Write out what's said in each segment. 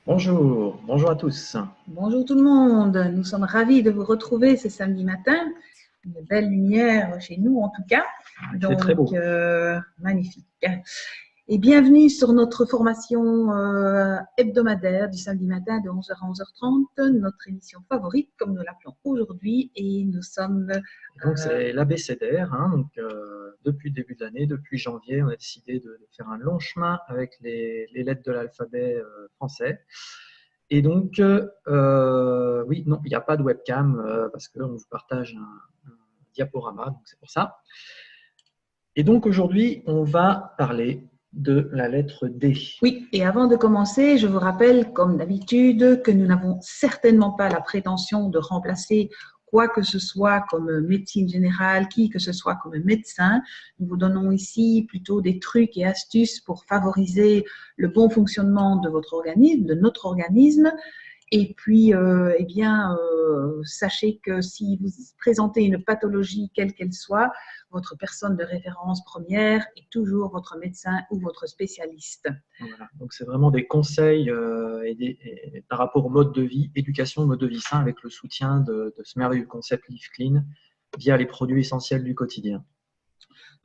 Bonjour, bonjour à tous. Bonjour tout le monde, nous sommes ravis de vous retrouver ce samedi matin. Une belle lumière chez nous en tout cas, Il fait très beau. Magnifique. Et bienvenue sur notre formation hebdomadaire du samedi matin de 11h à 11h30, notre émission favorite comme nous l'appelons aujourd'hui. Et nous sommes… Donc c'est l'abécédaire. Depuis le début de l'année, depuis janvier, on a décidé de faire un long chemin avec les lettres de l'alphabet français. Et donc, oui, non, il n'y a pas de webcam parce qu'on vous partage un diaporama, donc c'est pour ça. Et donc aujourd'hui, on va parler de la lettre D. Oui, et avant de commencer, je vous rappelle, comme d'habitude, que nous n'avons certainement pas la prétention de remplacer quoi que ce soit comme médecine générale, qui que ce soit comme médecin. Nous vous donnons ici plutôt des trucs et astuces pour favoriser le bon fonctionnement de votre organisme, de notre organisme. Et puis, sachez que si vous présentez une pathologie, quelle qu'elle soit, votre personne de référence première est toujours votre médecin ou votre spécialiste. Voilà. Donc, c'est vraiment des conseils par rapport au mode de vie, éducation, mode de vie sain, avec le soutien de ce merveilleux concept Live Clean via les produits essentiels du quotidien.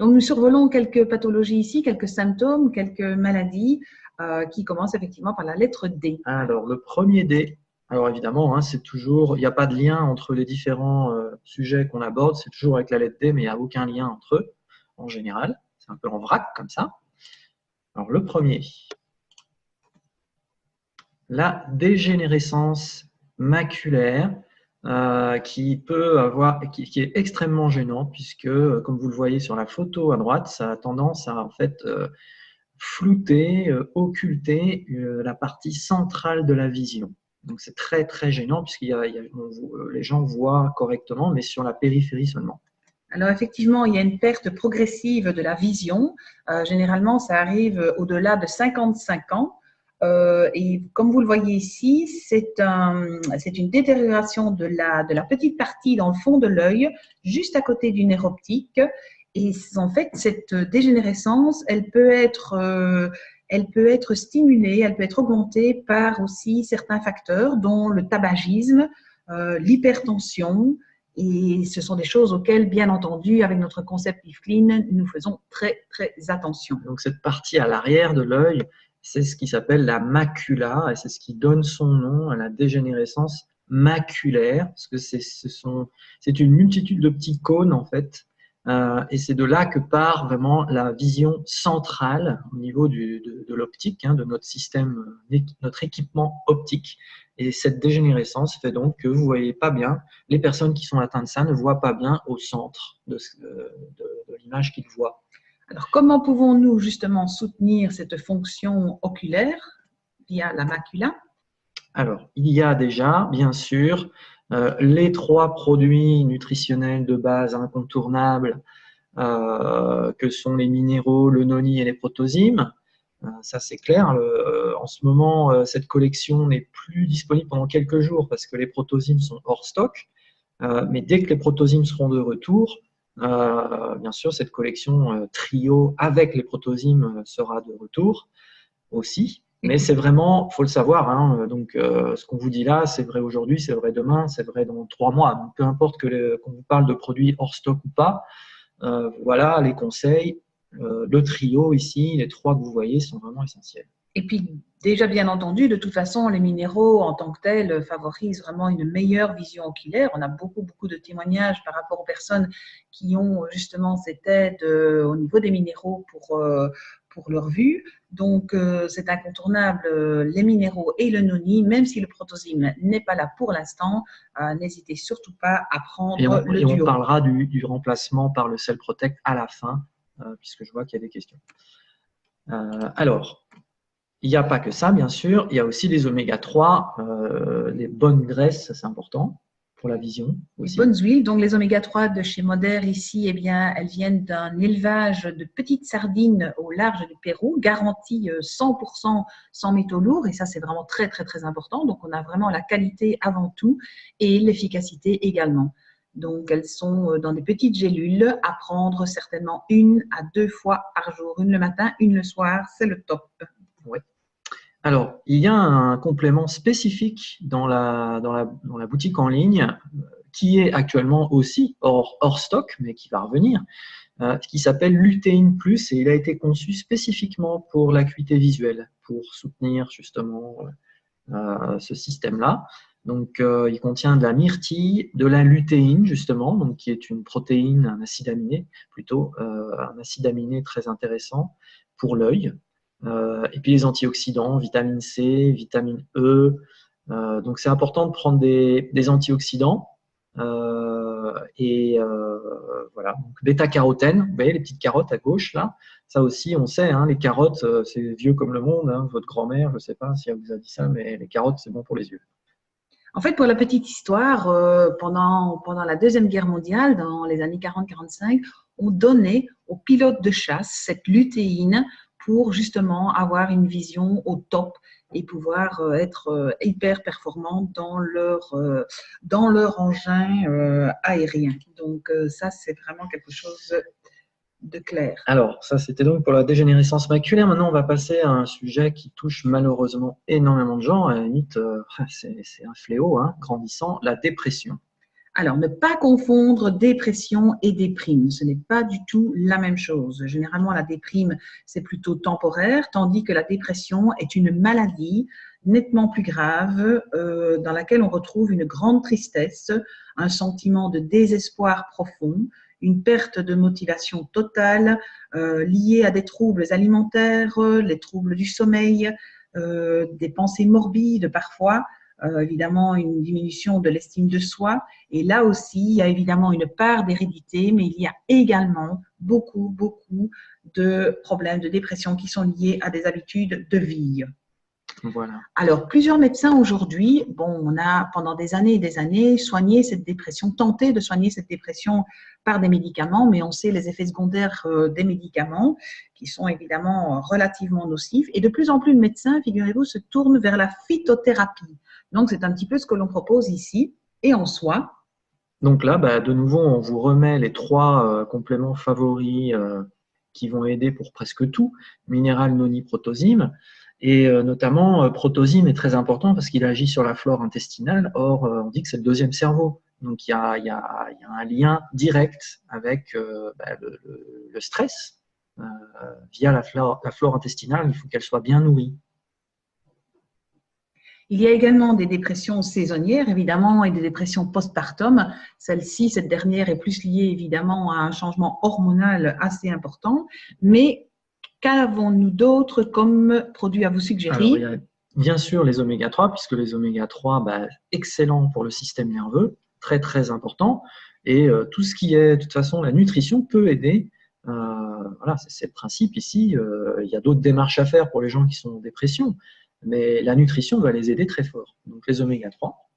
Donc, nous survolons quelques pathologies ici, quelques symptômes, quelques maladies qui commencent effectivement par la lettre D. Alors, le premier D, alors évidemment, c'est toujours, il n'y a pas de lien entre les différents sujets qu'on aborde, c'est toujours avec la lettre D, mais il n'y a aucun lien entre eux, en général. C'est un peu en vrac, comme ça. Alors, le premier, la dégénérescence maculaire, qui peut avoir, qui est extrêmement gênant, puisque, comme vous le voyez sur la photo à droite, ça a tendance à en fait flouter, occulter la partie centrale de la vision. Donc c'est très très gênant puisqu'il les gens voient correctement, mais sur la périphérie seulement. Alors effectivement, il y a une perte progressive de la vision. Généralement, ça arrive au-delà de 55 ans. Et comme vous le voyez ici, c'est une détérioration de la petite partie dans le fond de l'œil, juste à côté du nerf optique. Et en fait, cette dégénérescence, elle peut être stimulée, elle peut être augmentée par aussi certains facteurs, dont le tabagisme, l'hypertension. Et ce sont des choses auxquelles, bien entendu, avec notre concept Live Clean, nous faisons très, très attention. Donc cette partie à l'arrière de l'œil, c'est ce qui s'appelle la macula, et c'est ce qui donne son nom à la dégénérescence maculaire, parce que c'est une multitude de petits cônes, en fait, et c'est de là que part vraiment la vision centrale au niveau de l'optique, de notre système, notre équipement optique. Et cette dégénérescence fait donc que vous ne voyez pas bien, les personnes qui sont atteintes de ça ne voient pas bien au centre de l'image qu'ils voient. Alors, comment pouvons-nous justement soutenir cette fonction oculaire via la macula? Alors, il y a déjà, bien sûr, les 3 produits nutritionnels de base incontournables que sont les minéraux, le noni et les protozymes. Ça, c'est clair. En ce moment, cette collection n'est plus disponible pendant quelques jours parce que les protozymes sont hors stock. Mais dès que les protozymes seront de retour, bien sûr, cette collection trio avec les protozymes sera de retour aussi. Mais c'est vraiment, il faut le savoir, donc ce qu'on vous dit là, c'est vrai aujourd'hui, c'est vrai demain, c'est vrai dans 3 mois. Donc, peu importe qu'on vous parle de produits hors stock ou pas, voilà les conseils. Le trio ici, les 3 que vous voyez sont vraiment essentiels. Et puis, déjà bien entendu, de toute façon, les minéraux en tant que tels favorisent vraiment une meilleure vision oculaire. On a beaucoup de témoignages par rapport aux personnes qui ont justement cette aide au niveau des minéraux pour leur vue. Donc, c'est incontournable, les minéraux et le noni, même si le protozyme n'est pas là pour l'instant, n'hésitez surtout pas à prendre le duo. Et on parlera du remplacement par le Cell Protect à la fin, puisque je vois qu'il y a des questions. Alors, il n'y a pas que ça, bien sûr. Il y a aussi les oméga 3, les bonnes graisses, c'est important pour la vision aussi. Les bonnes huiles, donc les oméga 3 de chez Moder ici, eh bien, elles viennent d'un élevage de petites sardines au large du Pérou, garantie 100% sans métaux lourds, et ça c'est vraiment très très très important. Donc on a vraiment la qualité avant tout et l'efficacité également. Donc elles sont dans des petites gélules à prendre certainement 1 à 2 fois par jour, une le matin, une le soir, c'est le top. Ouais. Alors, il y a un complément spécifique dans la boutique en ligne qui est actuellement aussi hors stock, mais qui va revenir, qui s'appelle Lutéine Plus, et il a été conçu spécifiquement pour l'acuité visuelle, pour soutenir justement ce système-là. Donc, il contient de la myrtille, de la lutéine, justement, donc, qui est une protéine, un acide aminé, plutôt, un acide aminé très intéressant pour l'œil. Et puis les antioxydants, vitamine C, vitamine E. Donc, c'est important de prendre des antioxydants. Voilà, donc bêta-carotène, vous voyez les petites carottes à gauche, là. Ça aussi, on sait, hein, les carottes, c'est vieux comme le monde. Hein, votre grand-mère, je ne sais pas si elle vous a dit ça, mais les carottes, c'est bon pour les yeux. En fait, pour la petite histoire, pendant la Deuxième Guerre mondiale, dans les années 40-45, on donnait aux pilotes de chasse cette lutéine pour justement avoir une vision au top et pouvoir être hyper performants dans leur engin aérien. Donc ça, c'est vraiment quelque chose de clair. Alors, ça, c'était donc pour la dégénérescence maculaire. Maintenant, on va passer à un sujet qui touche malheureusement énormément de gens. À la limite, c'est un fléau grandissant, la dépression. Alors, ne pas confondre dépression et déprime. Ce n'est pas du tout la même chose. Généralement, la déprime, c'est plutôt temporaire, tandis que la dépression est une maladie nettement plus grave dans laquelle on retrouve une grande tristesse, un sentiment de désespoir profond, une perte de motivation totale liée à des troubles alimentaires, les troubles du sommeil, des pensées morbides parfois, évidemment une diminution de l'estime de soi. Et là aussi, il y a évidemment une part d'hérédité, mais il y a également beaucoup de problèmes de dépression qui sont liés à des habitudes de vie. Voilà. Alors, plusieurs médecins aujourd'hui, on a pendant des années et des années soigné cette dépression, tenté de soigner cette dépression par des médicaments, mais on sait les effets secondaires des médicaments qui sont évidemment relativement nocifs. Et de plus en plus de médecins, figurez-vous, se tournent vers la phytothérapie. Donc, c'est un petit peu ce que l'on propose ici et en soi. Donc là, de nouveau, on vous remet les 3 compléments favoris qui vont aider pour presque tout. Minéral, noni, protosime. Et notamment, protosime est très important parce qu'il agit sur la flore intestinale. Or, on dit que c'est le deuxième cerveau. Donc, il y a un lien direct avec le stress via la flore intestinale. Il faut qu'elle soit bien nourrie. Il y a également des dépressions saisonnières, évidemment, et des dépressions postpartum. Cette dernière est plus liée, évidemment, à un changement hormonal assez important. Mais qu'avons-nous d'autres comme produits à vous suggérer? Alors, il y a bien sûr les oméga 3, puisque les oméga 3, excellents pour le système nerveux, très très important. Et tout ce qui est, de toute façon, la nutrition peut aider. Voilà, c'est le principe ici. Il y a d'autres démarches à faire pour les gens qui sont en dépression. Mais la nutrition va les aider très fort. Donc les oméga 3.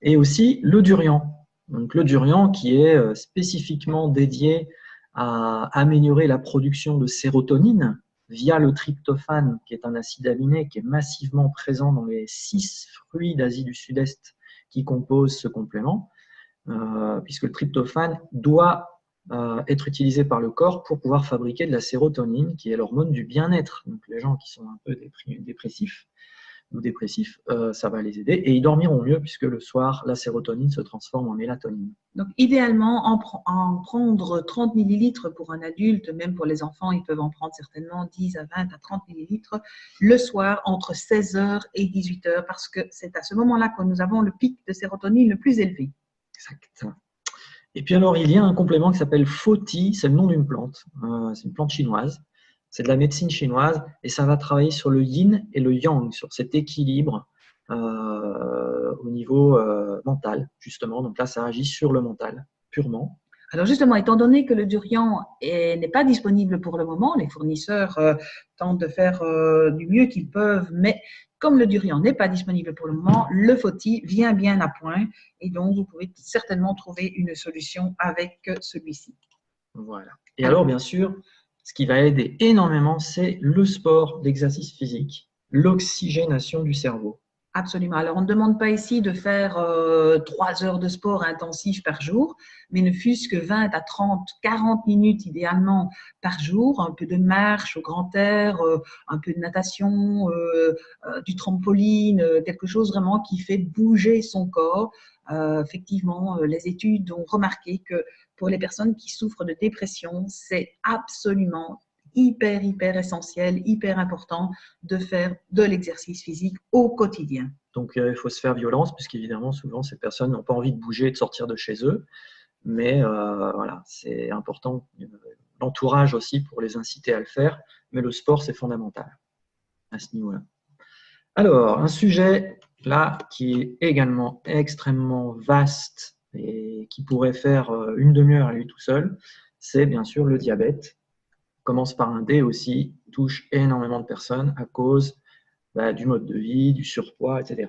Et aussi le durian. Donc le durian qui est spécifiquement dédié à améliorer la production de sérotonine via le tryptophane, qui est un acide aminé qui est massivement présent dans les 6 fruits d'Asie du Sud-Est qui composent ce complément, puisque le tryptophane doit être utilisé par le corps pour pouvoir fabriquer de la sérotonine, qui est l'hormone du bien-être. Donc les gens qui sont un peu dépressifs, ça va les aider et ils dormiront mieux puisque le soir, la sérotonine se transforme en mélatonine. Donc idéalement, en prendre 30 millilitres pour un adulte, même pour les enfants, ils peuvent en prendre certainement 10 à 20 à 30 millilitres le soir entre 16h et 18h parce que c'est à ce moment-là que nous avons le pic de sérotonine le plus élevé. Exact. Et puis alors, il y a un complément qui s'appelle Foti, c'est le nom d'une plante. C'est une plante chinoise. C'est de la médecine chinoise et ça va travailler sur le yin et le yang, sur cet équilibre au niveau mental, justement. Donc là, ça agit sur le mental, purement. Alors justement, étant donné que le durian n'est pas disponible pour le moment, les fournisseurs tentent de faire du mieux qu'ils peuvent, mais comme le durian n'est pas disponible pour le moment, le Foti vient bien à point et donc vous pouvez certainement trouver une solution avec celui-ci. Voilà. Et alors, bien sûr, ce qui va aider énormément, c'est le sport, l'exercice physique, l'oxygénation du cerveau. Absolument. Alors, on ne demande pas ici de faire 3 heures de sport intensif par jour, mais ne fût-ce que 20 à 30, 40 minutes idéalement par jour, un peu de marche au grand air, un peu de natation, du trampoline, quelque chose vraiment qui fait bouger son corps. Effectivement, les études ont remarqué que pour les personnes qui souffrent de dépression, c'est absolument hyper essentiel, hyper important de faire de l'exercice physique au quotidien. Donc, il faut se faire violence, puisqu'évidemment, souvent, ces personnes n'ont pas envie de bouger et de sortir de chez eux. Mais voilà, c'est important, l'entourage aussi, pour les inciter à le faire. Mais le sport, c'est fondamental à ce niveau-là. Alors, un sujet là qui est également extrêmement vaste et qui pourrait faire une demi-heure à lui tout seul, c'est bien sûr le diabète. Commence par un D aussi, touche énormément de personnes à cause du mode de vie, du surpoids, etc.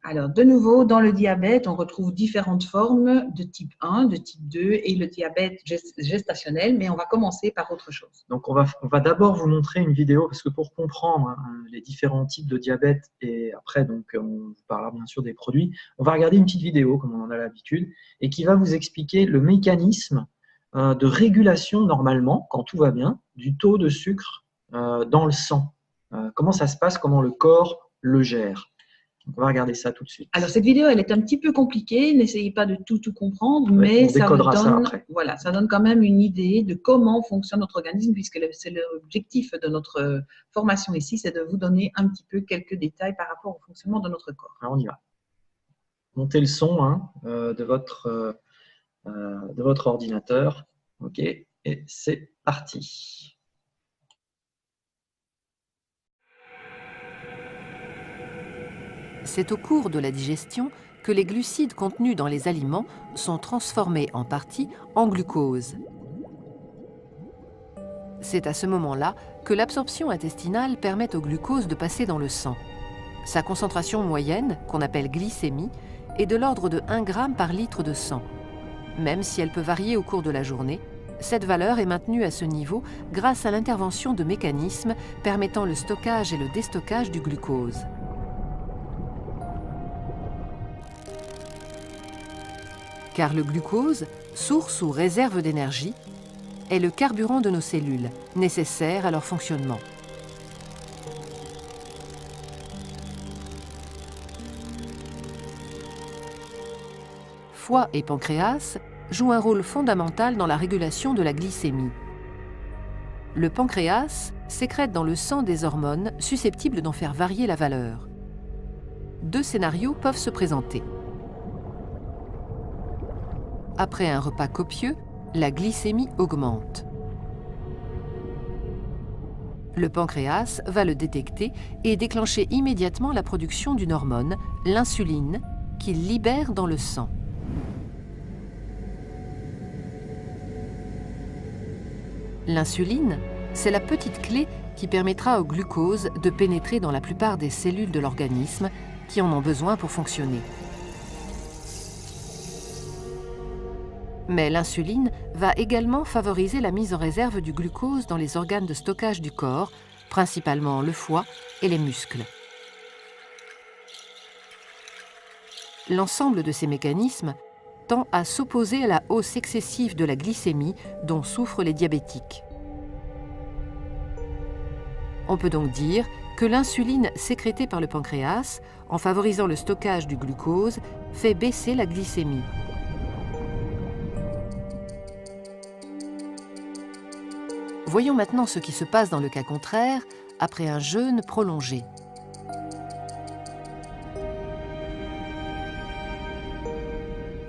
Alors, de nouveau, dans le diabète, on retrouve différentes formes de type 1, de type 2 et le diabète gestationnel, mais on va commencer par autre chose. Donc, on va d'abord vous montrer une vidéo, parce que pour comprendre les différents types de diabète, et après, donc, on vous parlera bien sûr des produits, on va regarder une petite vidéo, comme on en a l'habitude, et qui va vous expliquer le mécanisme de régulation, normalement, quand tout va bien, du taux de sucre dans le sang. Comment ça se passe, comment le corps le gère. Donc, on va regarder ça tout de suite. Alors, cette vidéo, elle est un petit peu compliquée. N'essayez pas de tout comprendre, mais ça donne quand même une idée de comment fonctionne notre organisme, puisque c'est l'objectif de notre formation ici, c'est de vous donner un petit peu quelques détails par rapport au fonctionnement de notre corps. Alors, on y va. Montez le son de votre ordinateur. OK, et c'est parti. C'est au cours de la digestion que les glucides contenus dans les aliments sont transformés en partie en glucose. C'est à ce moment-là que l'absorption intestinale permet au glucose de passer dans le sang. Sa concentration moyenne, qu'on appelle glycémie, est de l'ordre de 1 g par litre de sang. Même si elle peut varier au cours de la journée, cette valeur est maintenue à ce niveau grâce à l'intervention de mécanismes permettant le stockage et le déstockage du glucose. Car le glucose, source ou réserve d'énergie, est le carburant de nos cellules, nécessaire à leur fonctionnement. Foie et pancréas jouent un rôle fondamental dans la régulation de la glycémie. Le pancréas sécrète dans le sang des hormones susceptibles d'en faire varier la valeur. 2 scénarios peuvent se présenter. Après un repas copieux, la glycémie augmente. Le pancréas va le détecter et déclencher immédiatement la production d'une hormone, l'insuline, qu'il libère dans le sang. L'insuline, c'est la petite clé qui permettra au glucose de pénétrer dans la plupart des cellules de l'organisme qui en ont besoin pour fonctionner. Mais l'insuline va également favoriser la mise en réserve du glucose dans les organes de stockage du corps, principalement le foie et les muscles. L'ensemble de ces mécanismes tend à s'opposer à la hausse excessive de la glycémie dont souffrent les diabétiques. On peut donc dire que l'insuline sécrétée par le pancréas, en favorisant le stockage du glucose, fait baisser la glycémie. Voyons maintenant ce qui se passe dans le cas contraire, après un jeûne prolongé.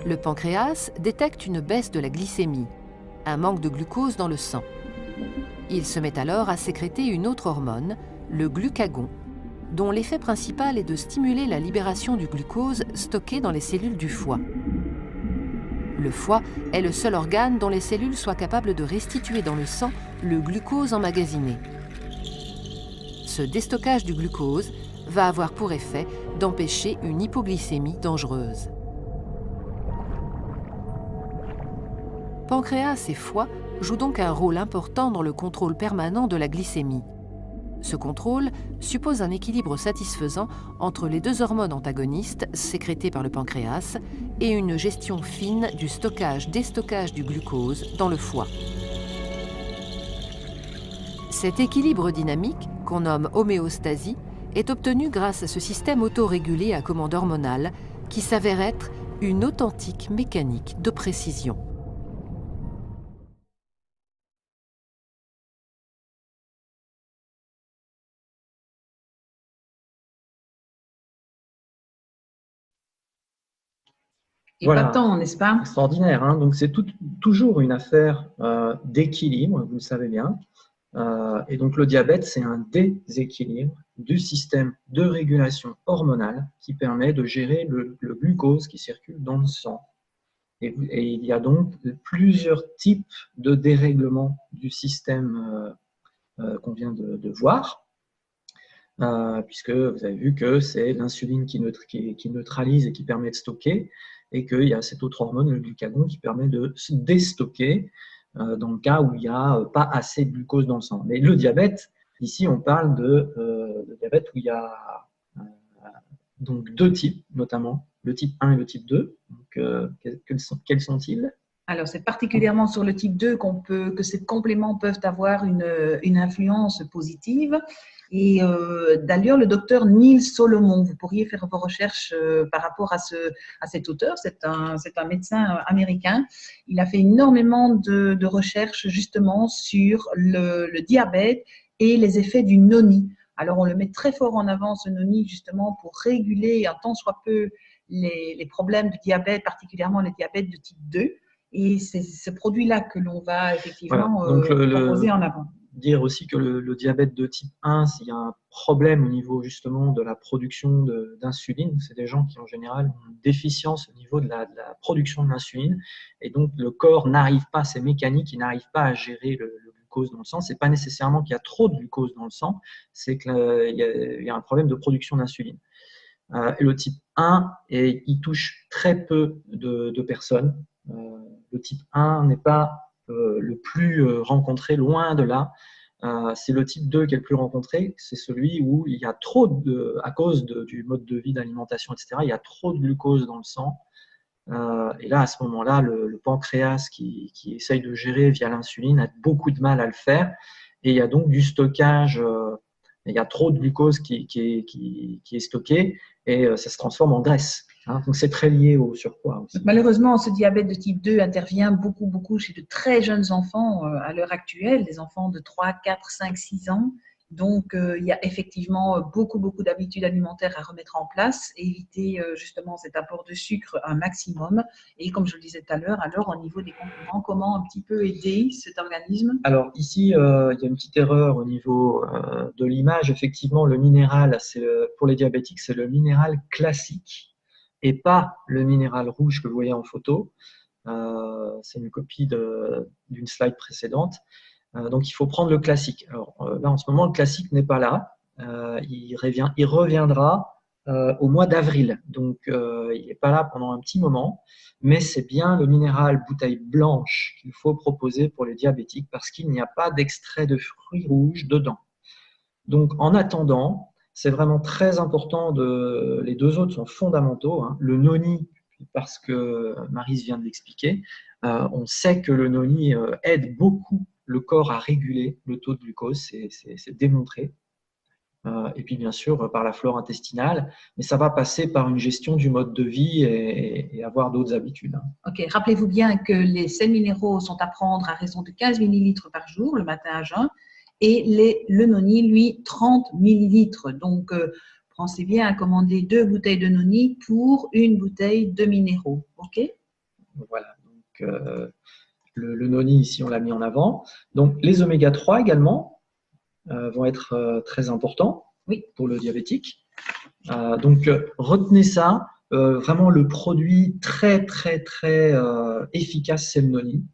Le pancréas détecte une baisse de la glycémie, un manque de glucose dans le sang. Il se met alors à sécréter une autre hormone, le glucagon, dont l'effet principal est de stimuler la libération du glucose stocké dans les cellules du foie. Le foie est le seul organe dont les cellules soient capables de restituer dans le sang le glucose emmagasiné. Ce déstockage du glucose va avoir pour effet d'empêcher une hypoglycémie dangereuse. Pancréas et foie jouent donc un rôle important dans le contrôle permanent de la glycémie. Ce contrôle suppose un équilibre satisfaisant entre les deux hormones antagonistes sécrétées par le pancréas et une gestion fine du stockage-déstockage du glucose dans le foie. Cet équilibre dynamique, qu'on nomme homéostasie, est obtenu grâce à ce système autorégulé à commande hormonale qui s'avère être une authentique mécanique de précision. Épatant, n'est-ce pas? Extraordinaire, hein. Donc c'est toujours une affaire d'équilibre, vous le savez bien. Et donc le diabète, c'est un déséquilibre du système de régulation hormonale qui permet de gérer le glucose qui circule dans le sang. Et il y a donc plusieurs types de dérèglements du système qu'on vient de voir, puisque vous avez vu que c'est l'insuline qui neutralise et qui permet de stocker, et qu'il y a cette autre hormone, le glucagon, qui permet de se déstocker dans le cas où il n'y a pas assez de glucose dans le sang. Mais le diabète, ici, on parle de diabète où il y a donc deux types, notamment le type 1 et le type 2. Donc, quels sont-ils? Alors, c'est particulièrement sur le type 2 que ces compléments peuvent avoir une influence positive. Et d'ailleurs, le docteur Neil Solomon, vous pourriez faire vos recherches par rapport à cet auteur, c'est un médecin américain. Il a fait énormément de recherches justement sur le diabète et les effets du noni. Alors, on le met très fort en avant, ce noni, justement, pour réguler un tant soit peu les problèmes de diabète, particulièrement les diabètes de type 2. Et c'est ce produit-là que l'on va effectivement proposer en avant. Dire aussi que le diabète de type 1, s'il y a un problème au niveau justement de la production d'insuline, c'est des gens qui en général ont une déficience au niveau de la production de l'insuline, et donc le corps n'arrive pas, c'est mécanique, il n'arrive pas à gérer le glucose dans le sang. C'est pas nécessairement qu'il y a trop de glucose dans le sang, c'est qu'il y a un problème de production d'insuline. Et le type 1, il touche très peu de personnes. Le type 1 n'est pas le plus rencontré, loin de là. C'est le type 2 qui est le plus rencontré. C'est celui où il y a trop à cause du mode de vie, d'alimentation, etc., il y a trop de glucose dans le sang. Et là, à ce moment-là, le pancréas qui essaye de gérer via l'insuline a beaucoup de mal à le faire. Et il y a donc du stockage. Il y a trop de glucose qui est stocké et ça se transforme en graisse. Donc, c'est très lié au surpoids aussi. Malheureusement, ce diabète de type 2 intervient beaucoup chez de très jeunes enfants à l'heure actuelle, des enfants de 3, 4, 5, 6 ans. Donc, il y a effectivement beaucoup d'habitudes alimentaires à remettre en place et éviter justement cet apport de sucre un maximum. Et comme je le disais tout à l'heure, alors au niveau des compléments, comment un petit peu aider cet organisme? Alors ici, il y a une petite erreur au niveau de l'image. Effectivement, le minéral, pour les diabétiques, c'est le minéral classique et pas le minéral rouge que vous voyez en photo. C'est une copie d'une slide précédente. Donc, il faut prendre le classique. Alors, là, en ce moment, le classique n'est pas là. Il reviendra au mois d'avril. Donc, il n'est pas là pendant un petit moment. Mais c'est bien le minéral bouteille blanche qu'il faut proposer pour les diabétiques parce qu'il n'y a pas d'extrait de fruits rouges dedans. Donc, en attendant, c'est vraiment très important. Les deux autres sont fondamentaux. Le noni, parce que Maryse vient de l'expliquer, on sait que le noni aide beaucoup le corps à réguler le taux de glucose, c'est démontré. Et puis bien sûr par la flore intestinale, mais ça va passer par une gestion du mode de vie et avoir d'autres habitudes. Ok, rappelez-vous bien que les sels minéraux sont à prendre à raison de 15 ml par jour, le matin à jeun, et le noni, lui, 30 ml. Donc, pensez bien à commander 2 bouteilles de noni pour une bouteille de minéraux. Ok? Voilà, donc le noni, ici, on l'a mis en avant. Donc, les oméga 3 également vont être très importants pour le diabétique. Donc, retenez ça. Vraiment, le produit très efficace, c'est le noni.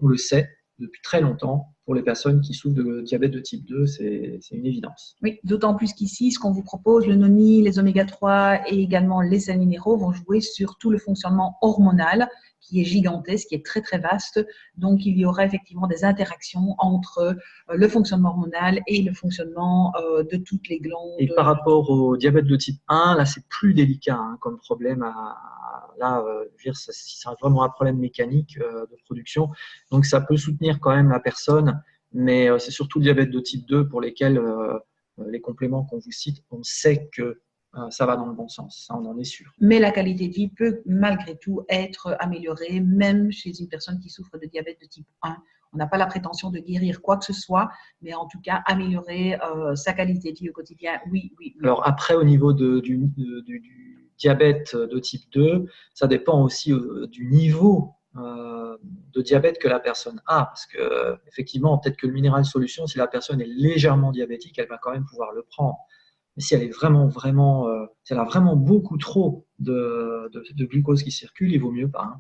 On le sait depuis très longtemps. Pour les personnes qui souffrent de diabète de type 2, c'est une évidence. Oui, d'autant plus qu'ici, ce qu'on vous propose, le noni, les oméga 3 et également les sels minéraux vont jouer sur tout le fonctionnement hormonal qui est gigantesque, qui est très très vaste. Donc il y aura effectivement des interactions entre le fonctionnement hormonal et le fonctionnement de toutes les glandes. Et par rapport au diabète de type 1, là c'est plus délicat comme problème. Je veux dire, c'est vraiment un problème mécanique de production. Donc ça peut soutenir quand même la personne, mais c'est surtout le diabète de type 2 pour lesquels les compléments qu'on vous cite, on sait que ça va dans le bon sens, ça on en est sûr. Mais la qualité de vie peut malgré tout être améliorée, même chez une personne qui souffre de diabète de type 1. On n'a pas la prétention de guérir quoi que ce soit, mais en tout cas améliorer sa qualité de vie au quotidien, oui. Alors après, au niveau du diabète de type 2, ça dépend aussi du niveau de diabète que la personne a, parce que effectivement, peut-être que le minéral solution, si la personne est légèrement diabétique, elle va quand même pouvoir le prendre. Mais si elle est si elle a vraiment beaucoup trop de glucose qui circule, il vaut mieux pas.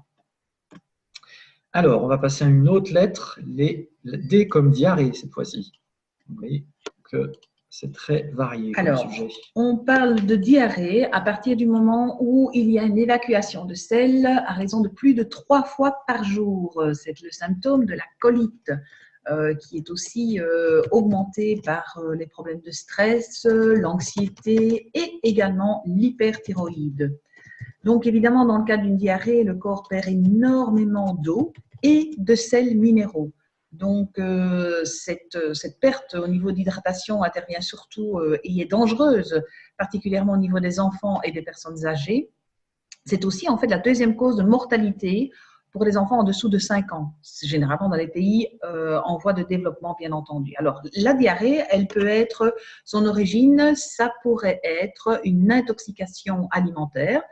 Alors, on va passer à une autre lettre, les D comme diarrhée cette fois-ci. Vous voyez que c'est très varié comme sujet. On parle de diarrhée à partir du moment où il y a une évacuation de sel à raison de plus de 3 fois par jour. C'est le symptôme de la colite. Qui est aussi augmenté par les problèmes de stress, l'anxiété et également l'hyperthyroïde. Donc évidemment, dans le cas d'une diarrhée, le corps perd énormément d'eau et de sels minéraux. Donc cette perte au niveau d'hydratation intervient surtout et est dangereuse, particulièrement au niveau des enfants et des personnes âgées. C'est aussi en fait la deuxième cause de mortalité pour les enfants en dessous de 5 ans, généralement dans les pays en voie de développement, bien entendu. Alors, la diarrhée, elle peut être, son origine, ça pourrait être une intoxication alimentaire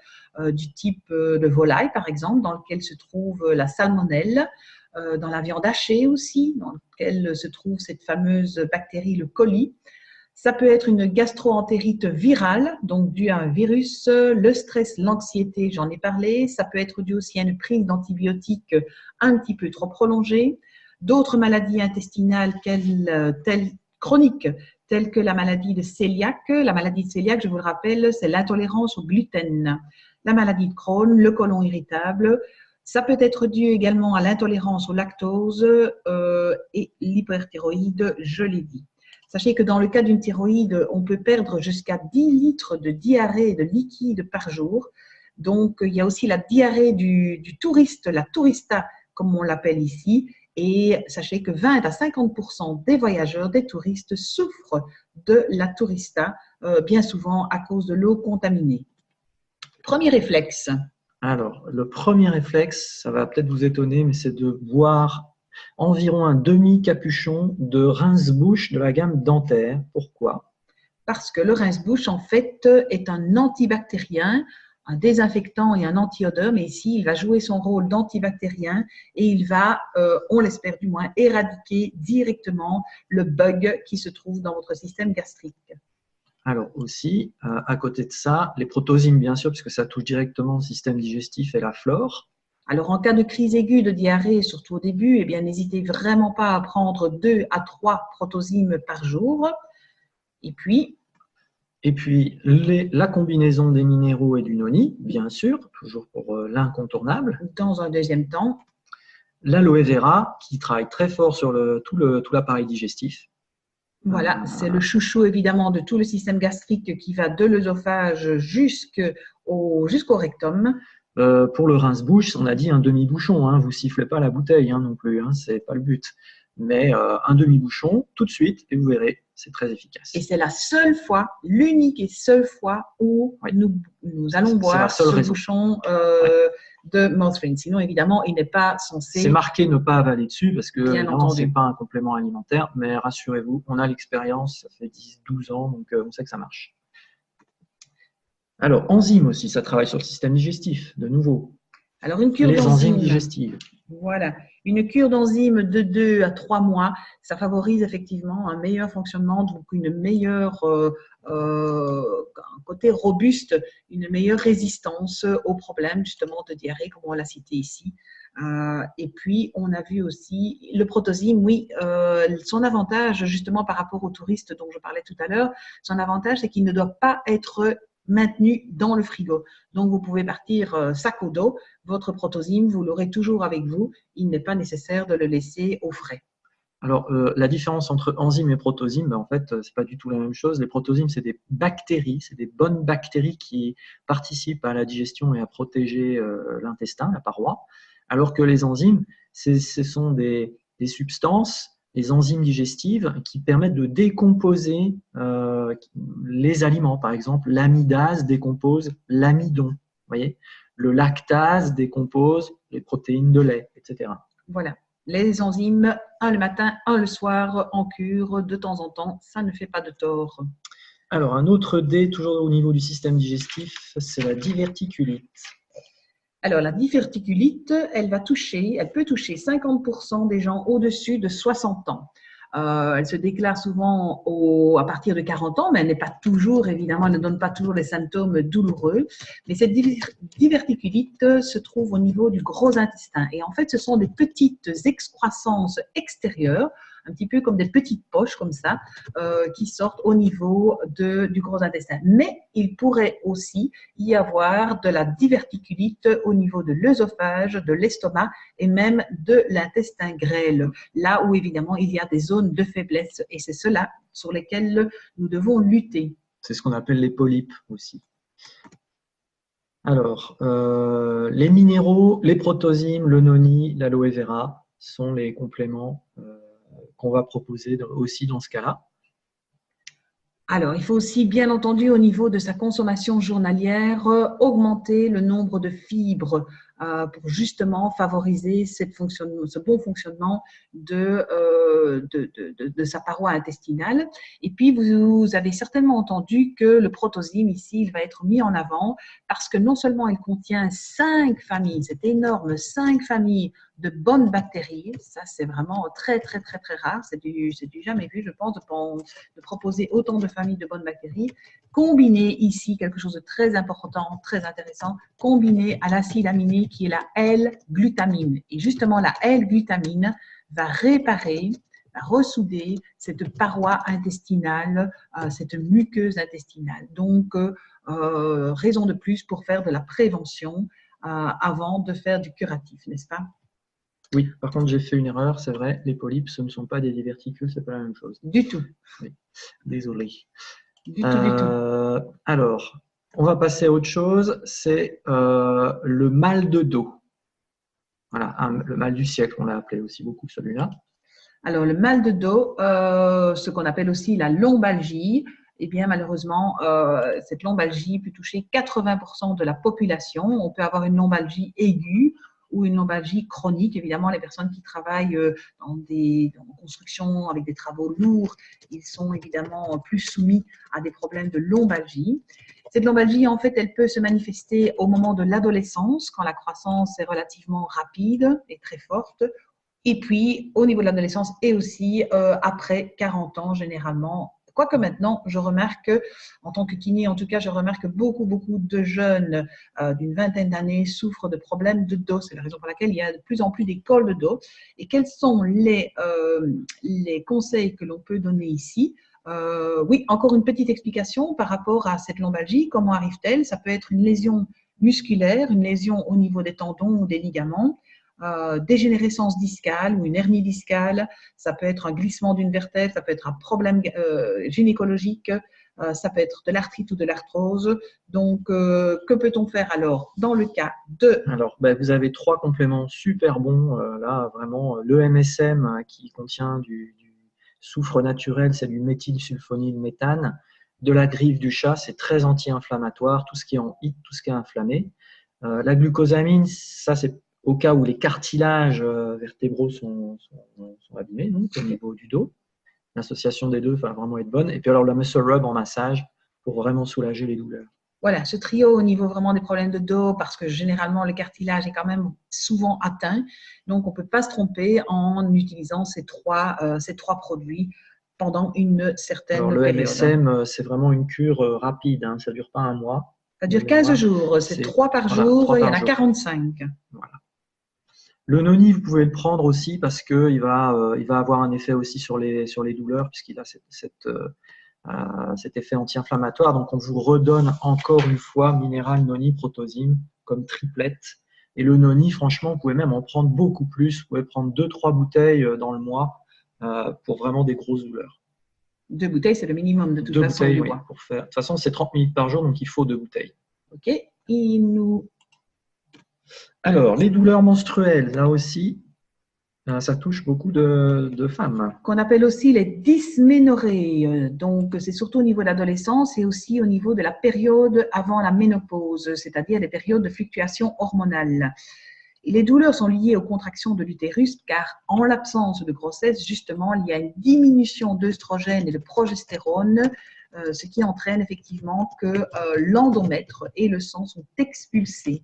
du type de volaille, par exemple, dans lequel se trouve la salmonelle, dans la viande hachée aussi, dans lequel se trouve cette fameuse bactérie, le coli. Ça peut être une gastro-entérite virale, donc due à un virus, le stress, l'anxiété, j'en ai parlé. Ça peut être dû aussi à une prise d'antibiotiques un petit peu trop prolongée. D'autres maladies intestinales chroniques, telles que la maladie de cœliaque. La maladie de cœliaque, je vous le rappelle, c'est l'intolérance au gluten. La maladie de Crohn, le côlon irritable. Ça peut être dû également à l'intolérance au lactose et l'hyperthyroïde, je l'ai dit. Sachez que dans le cas d'une thyroïde, on peut perdre jusqu'à 10 litres de diarrhée de liquide par jour. Donc, il y a aussi la diarrhée du touriste, la tourista, comme on l'appelle ici. Et sachez que 20 à 50% des voyageurs, des touristes, souffrent de la tourista, bien souvent à cause de l'eau contaminée. Premier réflexe. Alors, le premier réflexe, ça va peut-être vous étonner, mais c'est de boire environ un demi-capuchon de rince-bouche de la gamme dentaire. Pourquoi? Parce que le rince-bouche, en fait, est un antibactérien, un désinfectant et un anti-odeur, mais ici, il va jouer son rôle d'antibactérien et il va, on l'espère du moins, éradiquer directement le bug qui se trouve dans votre système gastrique. Alors aussi, à côté de ça, les protozymes, bien sûr, puisque ça touche directement le système digestif et la flore. Alors, en cas de crise aiguë de diarrhée, surtout au début, eh bien, n'hésitez vraiment pas à prendre 2 à 3 protozymes par jour. Et puis, la combinaison des minéraux et du noni, bien sûr, toujours pour l'incontournable. Dans un deuxième temps, l'aloe vera, qui travaille très fort sur tout l'appareil digestif. Voilà, c'est le chouchou évidemment de tout le système gastrique qui va de l'œsophage jusqu'au rectum. Pour le rince-bouche, on a dit un demi-bouchon, vous sifflez pas la bouteille non plus, c'est pas le but. Mais un demi-bouchon tout de suite et vous verrez, c'est très efficace. Et c'est la seule fois, l'unique et seule fois où nous allons boire ce bouchon de Mothrin. Sinon, évidemment, il n'est pas censé… C'est marqué ne pas avaler dessus parce que ce n'est pas un complément alimentaire, mais rassurez-vous, on a l'expérience, ça fait 10-12 ans, donc on sait que ça marche. Alors, enzymes aussi, ça travaille sur le système digestif, de nouveau. Alors, une cure les enzymes digestives. Voilà, une cure d'enzymes de 2 à 3 mois, ça favorise effectivement un meilleur fonctionnement, donc une meilleure un côté robuste, une meilleure résistance aux problèmes justement de diarrhée, comme on l'a cité ici. Et puis, on a vu aussi le protozyme, oui, son avantage justement par rapport aux touristes dont je parlais tout à l'heure, son avantage c'est qu'il ne doit pas être maintenu dans le frigo. Donc, vous pouvez partir sac au dos, votre protozyme, vous l'aurez toujours avec vous. Il n'est pas nécessaire de le laisser au frais. Alors, la différence entre enzymes et protozymes, en fait, c'est pas du tout la même chose. Les protozymes, c'est des bactéries, c'est des bonnes bactéries qui participent à la digestion et à protéger l'intestin, la paroi, alors que les enzymes, ce sont des substances, des enzymes digestives qui permettent de décomposer les aliments. Par exemple, l'amidase décompose l'amidon, vous voyez. Le lactase décompose les protéines de lait, etc. Voilà. Les enzymes, un le matin, un le soir, en cure, de temps en temps, ça ne fait pas de tort. Alors, un autre D, toujours au niveau du système digestif, c'est la diverticulite. Alors, la diverticulite, elle peut toucher 50% des gens au-dessus de 60 ans. Elle se déclare souvent à partir de 40 ans, mais elle n'est pas toujours, évidemment, elle ne donne pas toujours les symptômes douloureux. Mais cette diverticulite se trouve au niveau du gros intestin. Et en fait, ce sont des petites excroissances extérieures, un petit peu comme des petites poches comme ça, qui sortent au niveau du gros intestin. Mais il pourrait aussi y avoir de la diverticulite au niveau de l'œsophage, de l'estomac et même de l'intestin grêle, là où évidemment il y a des zones de faiblesse et c'est cela sur lesquelles nous devons lutter. C'est ce qu'on appelle les polypes aussi. Alors, les minéraux, les protozymes, le noni, l'aloe vera sont les compléments qu'on va proposer aussi dans ce cas-là. Alors, il faut aussi, bien entendu, au niveau de sa consommation journalière, augmenter le nombre de fibres pour justement favoriser ce bon fonctionnement de sa paroi intestinale. Et puis, vous avez certainement entendu que le protozyme, ici, il va être mis en avant parce que non seulement il contient 5 familles, c'est énorme, 5 familles de bonnes bactéries, ça c'est vraiment très très très très rare, c'est du jamais vu je pense de proposer autant de familles de bonnes bactéries, combiné ici quelque chose de très important, très intéressant, combiné à l'acide aminé qui est la L-glutamine. Et justement la L-glutamine va réparer, va ressouder cette paroi intestinale, cette muqueuse intestinale. Donc raison de plus pour faire de la prévention avant de faire du curatif, n'est-ce pas? Oui, par contre, j'ai fait une erreur, c'est vrai, les polypes, ce ne sont pas des diverticules, c'est pas la même chose. Du tout. Oui. Désolé. Du tout. Alors, on va passer à autre chose, c'est le mal de dos. Voilà, le mal du siècle, on l'a appelé aussi beaucoup celui-là. Alors, le mal de dos, ce qu'on appelle aussi la lombalgie, eh bien, malheureusement, cette lombalgie peut toucher 80% de la population. On peut avoir une lombalgie aiguë ou une lombalgie chronique. Évidemment, les personnes qui travaillent dans construction avec des travaux lourds, ils sont évidemment plus soumis à des problèmes de lombalgie. Cette lombalgie, en fait, elle peut se manifester au moment de l'adolescence, quand la croissance est relativement rapide et très forte. Et puis, au niveau de l'adolescence et aussi après 40 ans, généralement. Quoique maintenant, je remarque, en tant que kiné, en tout cas, je remarque que beaucoup de jeunes d'une vingtaine d'années souffrent de problèmes de dos. C'est la raison pour laquelle il y a de plus en plus d'écoles de dos. Et quels sont les conseils que l'on peut donner ici? Oui, encore une petite explication par rapport à cette lombalgie. Comment arrive-t-elle? Ça peut être une lésion musculaire, une lésion au niveau des tendons ou des ligaments. Dégénérescence discale ou une hernie discale, ça peut être un glissement d'une vertèbre, ça peut être un problème gynécologique, ça peut être de l'arthrite ou de l'arthrose. Donc, que peut-on faire alors dans le cas de… Alors, vous avez 3 compléments super bons. Là, vraiment, le MSM qui contient du soufre naturel, c'est du méthylsulfonylméthane. De la griffe du chat, c'est très anti-inflammatoire, tout ce qui est en HIT, tout ce qui est inflammé. La glucosamine, ça c'est au cas où les cartilages vertébraux sont abîmés, donc au niveau du dos. L'association des deux va vraiment être bonne. Et puis alors, le muscle rub en massage pour vraiment soulager les douleurs. Voilà, ce trio au niveau vraiment des problèmes de dos, parce que généralement, le cartilage est quand même souvent atteint. Donc, on ne peut pas se tromper en utilisant ces trois produits pendant une certaine période. Alors, le MSM, c'est vraiment une cure rapide, hein, ça ne dure pas un mois. Ça dure 15 jours, c'est 3 par jour, il y en a 45. Voilà. Le noni, vous pouvez le prendre aussi parce qu'il va avoir un effet aussi sur les douleurs, puisqu'il a cet effet anti-inflammatoire. Donc, on vous redonne encore une fois minéral, noni, protosine comme triplette. Et le noni, franchement, vous pouvez même en prendre beaucoup plus. Vous pouvez prendre 2-3 bouteilles dans le mois pour vraiment des grosses douleurs. 2 bouteilles, c'est le minimum de toute façon. 2 bouteilles, oui, pour faire. De toute façon, c'est 30 minutes par jour, donc il faut 2 bouteilles. OK. Alors, les douleurs menstruelles, là aussi, ça touche beaucoup de femmes. Qu'on appelle aussi les dysménorrhées. Donc, c'est surtout au niveau de l'adolescence et aussi au niveau de la période avant la ménopause, c'est-à-dire les périodes de fluctuation hormonale. Et les douleurs sont liées aux contractions de l'utérus car en l'absence de grossesse, justement, il y a une diminution d'œstrogène et de progestérone, ce qui entraîne effectivement que l'endomètre et le sang sont expulsés.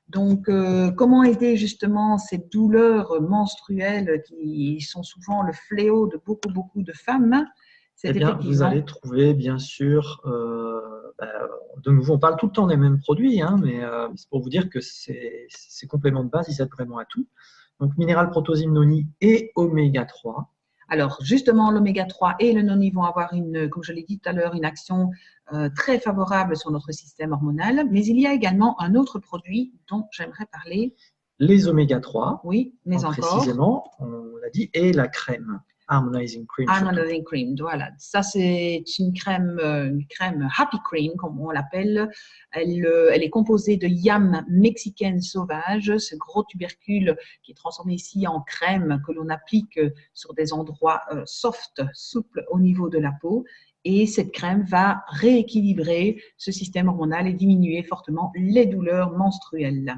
Donc, comment aider justement ces douleurs menstruelles qui sont souvent le fléau de beaucoup de femmes? Eh bien, vous allez trouver, bien sûr, de nouveau, on parle tout le temps des mêmes produits, hein, mais c'est pour vous dire que ces compléments de base, ils aident vraiment à tout. Donc, minéral, protosine, noni et oméga 3. Alors, justement, l'oméga 3 et le noni vont avoir, comme je l'ai dit tout à l'heure, une action très favorable sur notre système hormonal. Mais il y a également un autre produit dont j'aimerais parler. Les oméga 3. Oui, mais encore. Précisément, on l'a dit, et la crème. Harmonizing Cream. Harmonizing Cream, voilà. Ça, c'est une crème Happy Cream, comme on l'appelle. Elle est composée de yam mexicaine sauvage, ce gros tubercule qui est transformé ici en crème que l'on applique sur des endroits soft, souples au niveau de la peau. Et cette crème va rééquilibrer ce système hormonal et diminuer fortement les douleurs menstruelles.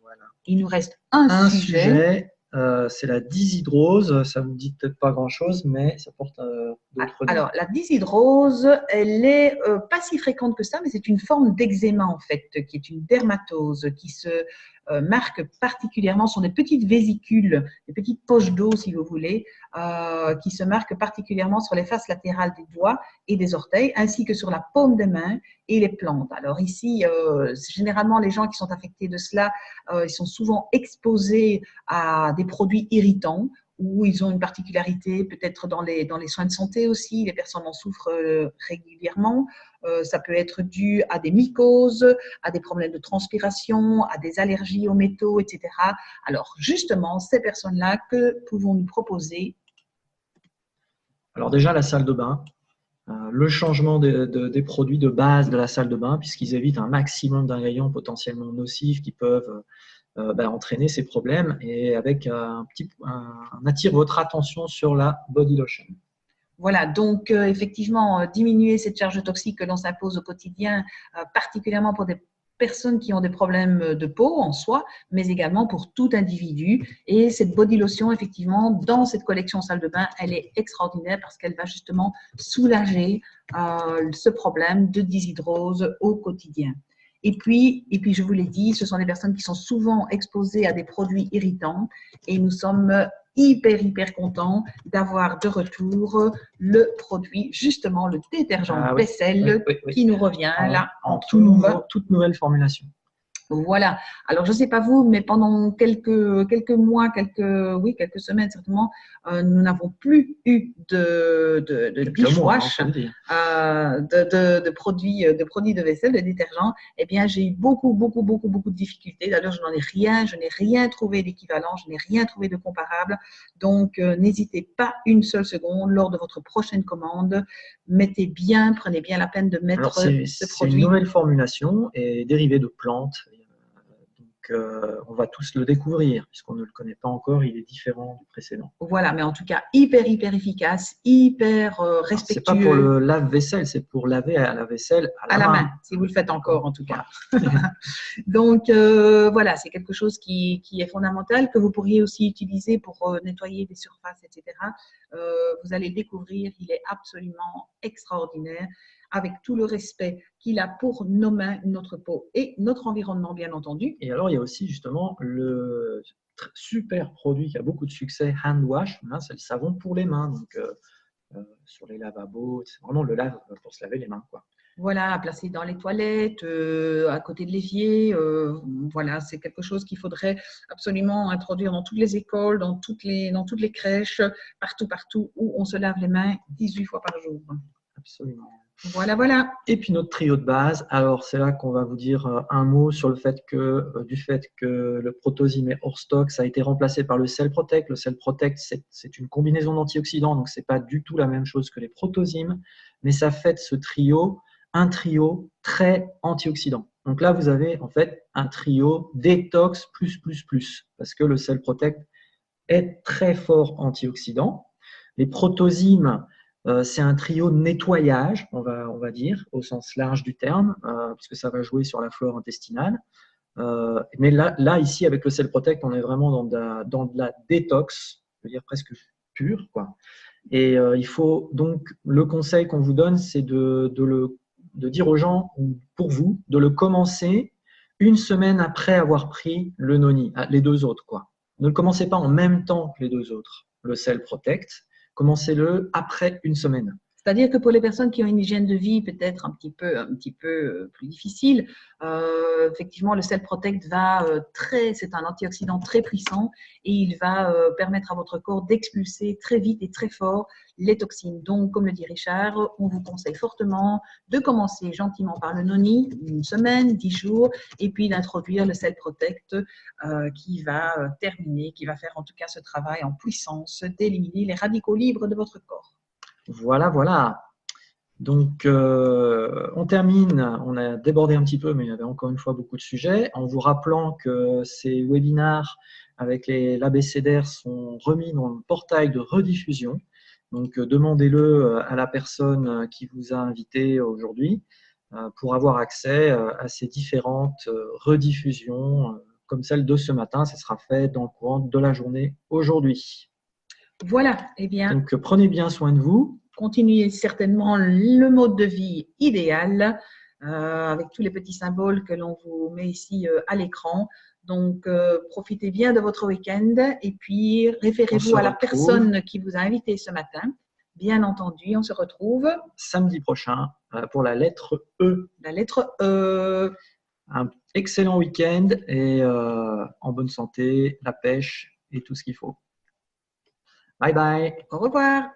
Voilà. Il nous reste un sujet. C'est la dyshydrose. Ça ne vous dit peut-être pas grand-chose, mais ça porte d'autres noms. Alors, la dyshydrose, elle n'est pas si fréquente que ça, mais c'est une forme d'eczéma, en fait, qui est une dermatose qui se marque particulièrement sur des petites vésicules, des petites poches d'eau, si vous voulez, qui se marquent particulièrement sur les faces latérales des doigts et des orteils, ainsi que sur la paume des mains et les plantes. Alors ici, généralement, les gens qui sont affectés de cela, ils sont souvent exposés à des produits irritants, où ils ont une particularité peut-être dans les soins de santé aussi, les personnes en souffrent régulièrement. Ça peut être dû à des mycoses, à des problèmes de transpiration, à des allergies aux métaux, etc. Alors justement, ces personnes-là, que pouvons-nous proposer? Alors déjà, la salle de bain. Le changement des produits de base de la salle de bain, puisqu'ils évitent un maximum d'ingrédients potentiellement nocifs qui peuvent entraîner ces problèmes, et avec on attire votre attention sur la body lotion. Voilà, donc effectivement, diminuer cette charge toxique que l'on s'impose au quotidien, particulièrement pour des personnes qui ont des problèmes de peau en soi, mais également pour tout individu. Et cette body lotion, effectivement, dans cette collection salle de bain, elle est extraordinaire parce qu'elle va justement soulager ce problème de dyshydrose au quotidien. Et puis, je vous l'ai dit, ce sont des personnes qui sont souvent exposées à des produits irritants et nous sommes hyper contents d'avoir de retour le produit, justement le détergent vaisselle qui nous revient là en toute nouvelle formulation. Voilà. Alors, je ne sais pas vous, mais pendant quelques mois, quelques semaines certainement, nous n'avons plus eu de dishwash, de produits de vaisselle, de détergents. Eh bien, j'ai eu beaucoup de difficultés. D'ailleurs, je n'ai rien trouvé d'équivalent, je n'ai rien trouvé de comparable. Donc, n'hésitez pas une seule seconde lors de votre prochaine commande. Prenez bien la peine de mettre ce produit. C'est une nouvelle formulation et dérivée de plantes. On va tous le découvrir, puisqu'on ne le connaît pas encore, il est différent du précédent. Voilà, mais en tout cas, hyper efficace, hyper respectueux. Ce n'est pas pour le lave-vaisselle, c'est pour laver à la vaisselle à la main. Si vous le faites encore, en tout cas. Donc, voilà, c'est quelque chose qui est fondamental, que vous pourriez aussi utiliser pour nettoyer des surfaces, etc. Vous allez le découvrir, il est absolument extraordinaire, avec tout le respect qu'il a pour nos mains, notre peau et notre environnement, bien entendu. Et alors, il y a aussi justement le super produit qui a beaucoup de succès, Hand Wash, c'est le savon pour les mains. Donc, sur les lavabos, c'est vraiment le lave pour se laver les mains, quoi. Voilà, placé dans les toilettes, à côté de l'évier. Voilà, c'est quelque chose qu'il faudrait absolument introduire dans toutes les écoles, dans toutes les crèches, partout où on se lave les mains 18 fois par jour. Absolument. Voilà, voilà. Et puis notre trio de base, alors c'est là qu'on va vous dire un mot sur le fait que, du fait que le Protosyme est hors stock, ça a été remplacé par le Cell Protect. Le Cell Protect, c'est une combinaison d'antioxydants, donc c'est pas du tout la même chose que les Protosymes, mais ça fait de ce trio un trio très antioxydant. Donc là, vous avez en fait un trio détox plus, parce que le Cell Protect est très fort antioxydant. Les Protosymes, c'est un trio de nettoyage, on va dire, au sens large du terme, puisque ça va jouer sur la flore intestinale. Mais là, ici, avec le Cell Protect, on est vraiment dans de la détox, je veux dire presque pure, quoi. Et il faut donc, le conseil qu'on vous donne, c'est de dire aux gens, ou pour vous, de le commencer une semaine après avoir pris le noni, les deux autres, quoi. Ne le commencez pas en même temps que les deux autres, le Cell Protect. Commencez-le après une semaine. C'est-à-dire que pour les personnes qui ont une hygiène de vie peut-être un petit peu plus difficile, effectivement, le Cell Protect c'est un antioxydant très puissant et il va permettre à votre corps d'expulser très vite et très fort les toxines. Donc, comme le dit Richard, on vous conseille fortement de commencer gentiment par le noni, une semaine, 10 jours, et puis d'introduire le Cell Protect qui va terminer, qui va faire en tout cas ce travail en puissance d'éliminer les radicaux libres de votre corps. Voilà, voilà. Donc, on termine. On a débordé un petit peu, mais il y avait encore une fois beaucoup de sujets. En vous rappelant que ces webinars avec l'abécédaire sont remis dans le portail de rediffusion. Donc, demandez-le à la personne qui vous a invité aujourd'hui pour avoir accès à ces différentes rediffusions comme celle de ce matin. Ça sera fait dans le courant de la journée aujourd'hui. Voilà, eh bien. Donc, prenez bien soin de vous. Continuez certainement le mode de vie idéal avec tous les petits symboles que l'on vous met ici à l'écran. Donc, profitez bien de votre week-end et puis référez-vous à la personne qui vous a invité ce matin. Bien entendu, on se retrouve samedi prochain pour la lettre E. La lettre E. Un excellent week-end et en bonne santé, la pêche et tout ce qu'il faut. Bye bye. Au revoir.